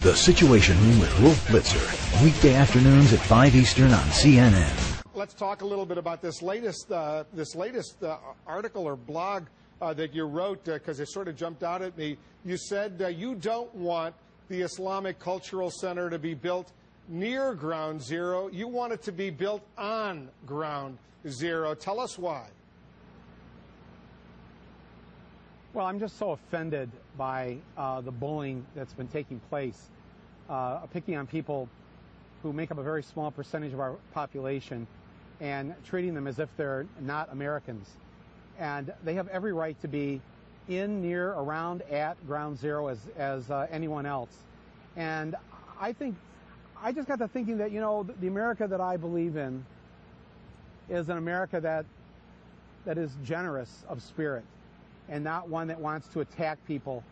The Situation Room with Wolf Blitzer, weekday afternoons at 5 Eastern on CNN. Let's talk a little bit about this latest article or blog that you wrote, because it sort of jumped out at me. You said you don't want the Islamic Cultural Center to be built near Ground Zero. You want it to be built on Ground Zero. Tell us why. Well, I'm just so offended by the bullying that's been taking place, picking on people who make up a very small percentage of our population and treating them as if they're not Americans. And they have every right to be in, near, around, at Ground Zero as anyone else. And I just got to thinking that, you know, the America that I believe in is an America that is generous of spirit, and not one that wants to attack people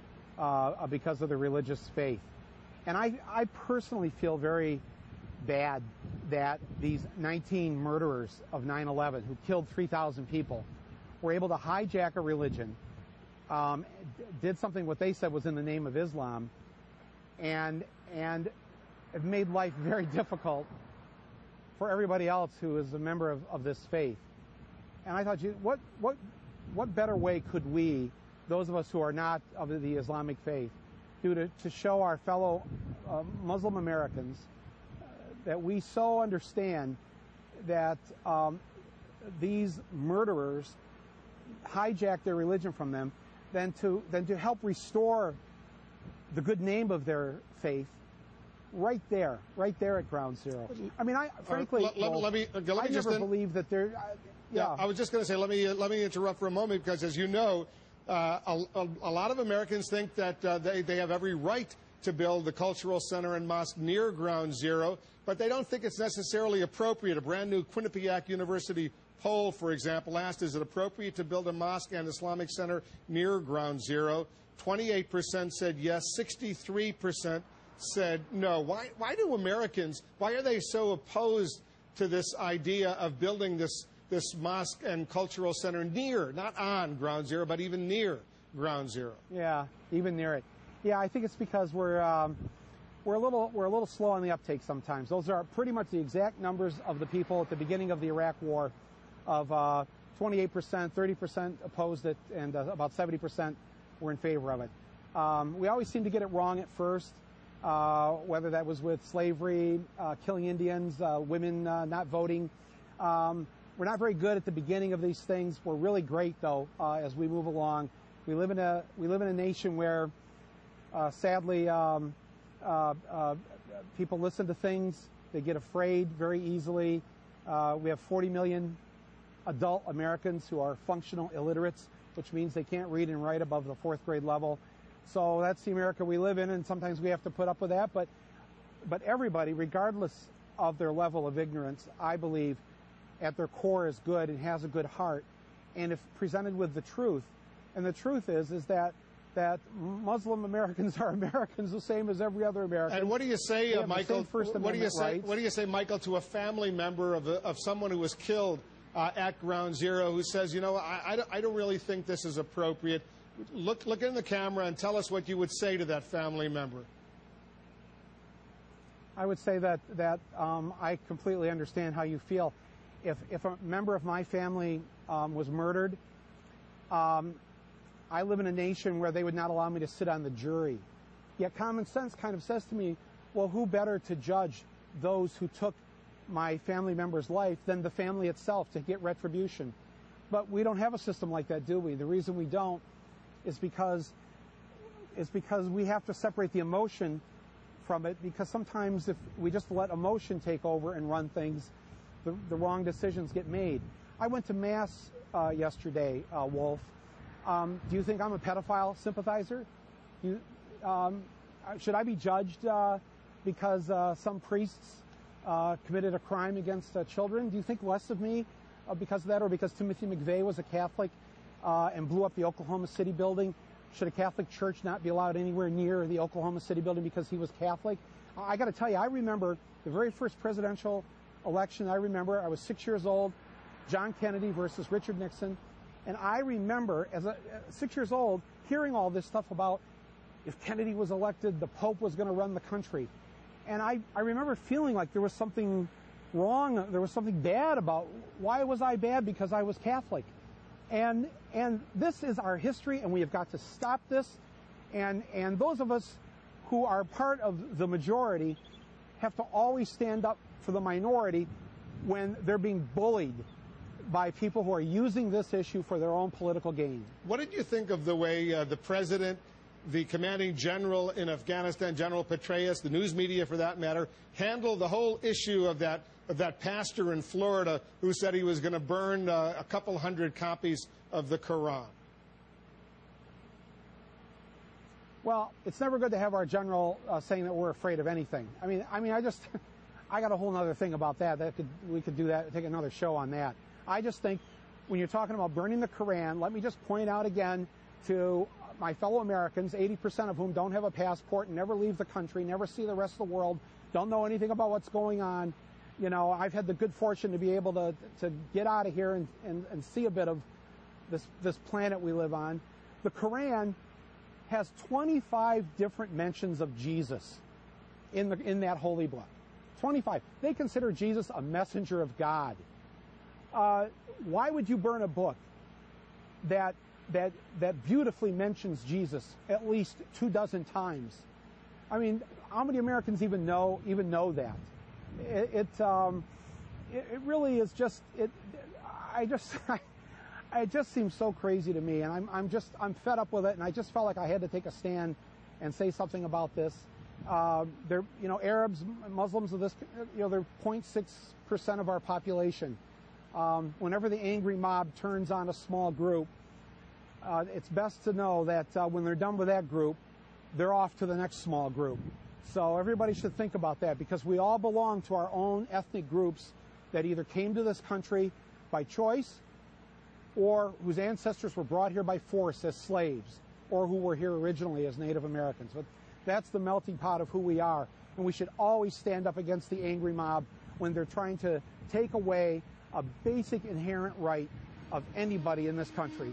because of their religious faith. And I personally feel very bad that these 19 murderers of 9/11 who killed 3,000 people were able to hijack a religion, did something what they said was in the name of Islam, and have made life very difficult for everybody else who is a member of this faith. And I thought, what better way could we, those of us who are not of the Islamic faith, do to show our fellow Muslim Americans that we so understand that these murderers hijack their religion from them, than to help restore the good name of their faith right there at Ground Zero. I mean, frankly, I never believed that there. Yeah, I was just going to say, let me interrupt for a moment, because as you know, a lot of Americans think that they have every right to build the cultural center and mosque near Ground Zero, but they don't think it's necessarily appropriate. A brand new Quinnipiac University poll, for example, asked, is it appropriate to build a mosque and Islamic center near Ground Zero? 28% said yes, 63% said no. Why do Americans, why are they so opposed to this idea of building this mosque and cultural center near, not on Ground Zero, but even near Ground Zero? Yeah, even near it. Yeah, I think it's because we're a little slow on the uptake sometimes. Those are pretty much the exact numbers of the people at the beginning of the Iraq War, of 28%, 30% opposed it, and about 70% were in favor of it. We always seem to get it wrong at first, whether that was with slavery, killing Indians, women not voting. We're not very good at the beginning of these things. We're really great, though, as we move along. We live in a nation where, sadly, people listen to things. They get afraid very easily. We have 40 million adult Americans who are functional illiterates, which means they can't read and write above the 4th grade level. So that's the America we live in, and sometimes we have to put up with that. But everybody, regardless of their level of ignorance, I believe, at their core is good and has a good heart. And if presented with the truth, and the truth is that Muslim Americans are Americans the same as every other American. And what do you say, Michael? What do you say, Michael, to a family member of someone who was killed at Ground Zero, who says, you know, I don't really think this is appropriate? Look in the camera and tell us what you would say to that family member. I would say that I completely understand how you feel. If a member of my family was murdered, I live in a nation where they would not allow me to sit on the jury. Yet common sense kind of says to me, well, who better to judge those who took my family member's life than the family itself to get retribution? But we don't have a system like that, do we? The reason we don't is because we have to separate the emotion from it, because sometimes if we just let emotion take over and run things, the wrong decisions get made. I went to Mass yesterday, Wolf. Do you think I'm a pedophile sympathizer? Should I be judged because some priests committed a crime against children? Do you think less of me because of that, or because Timothy McVeigh was a Catholic and blew up the Oklahoma City building? Should a Catholic church not be allowed anywhere near the Oklahoma City building because he was Catholic? I got to tell you, I remember the very first presidential election. I remember I was 6 years old, John Kennedy versus Richard Nixon. And I remember, as 6 years old, hearing all this stuff about if Kennedy was elected, the Pope was going to run the country. And I remember feeling like there was something wrong, there was something bad about, why was I bad? Because I was Catholic. And this is our history, and we have got to stop this. And those of us who are part of the majority have to always stand up for the minority when they're being bullied by people who are using this issue for their own political gain. What did you think of the way the president, the commanding general in Afghanistan, General Petraeus, the news media for that matter, handled the whole issue of that pastor in Florida who said he was going to burn a couple hundred copies of the Quran? Well, it's never good to have our general saying that we're afraid of anything. I mean, I got a whole other thing about that. We could do that, take another show on that. I just think when you're talking about burning the Quran, let me just point out again to my fellow Americans, 80% of whom don't have a passport, never leave the country, never see the rest of the world, don't know anything about what's going on. You know, I've had the good fortune to be able to get out of here and see a bit of this planet we live on. The Quran has 25 different mentions of Jesus in that holy book. 25. They consider Jesus a messenger of God. Why would you burn a book that beautifully mentions Jesus at least 24 times? I mean, how many Americans even know that? It really is just it just seems so crazy to me, and I'm fed up with it, and I just felt like I had to take a stand and say something about this. They're, you know, Arabs, Muslims of this, you know, they're 0.6% of our population. Whenever the angry mob turns on a small group, it's best to know that when they're done with that group, they're off to the next small group. So everybody should think about that, because we all belong to our own ethnic groups that either came to this country by choice or whose ancestors were brought here by force as slaves, or who were here originally as Native Americans. But that's the melting pot of who we are, and we should always stand up against the angry mob when they're trying to take away a basic inherent right of anybody in this country.